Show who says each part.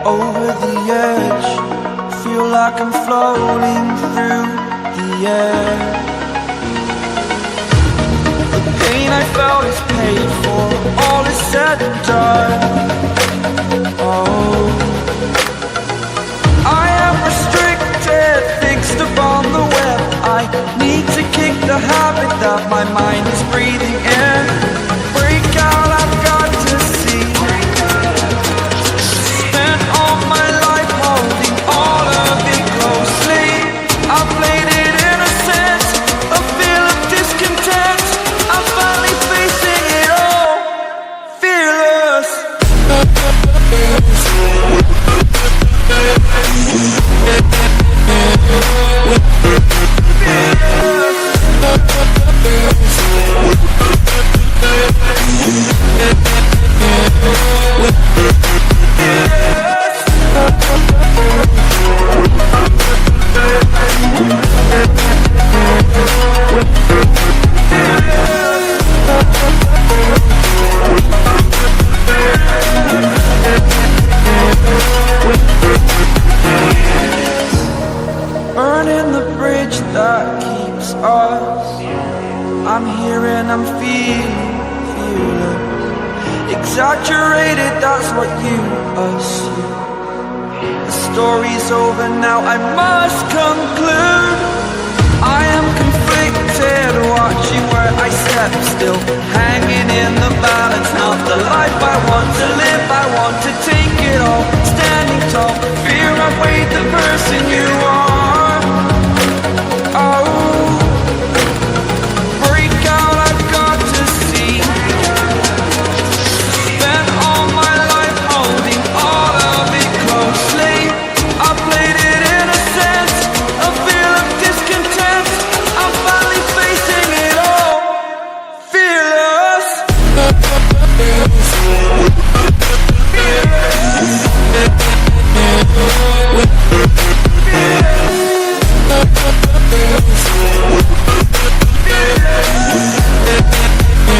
Speaker 1: Over the edge, feel like I'm floating through the air. The pain I felt is paid for, all is said and done. Oh, I am restricted, fixed upon the web. I need to kick the habit that my mind is breathing in. Break out, I've got to see. Spent all my life holding all of it closely. I played it innocent, a feel of discontent. I'm finally facing it all, fearless. Burning the bridge that keeps us. I'm here and I'm feeling fearless. Exaggerated, that's what you assume. The story's over now, I must conclude.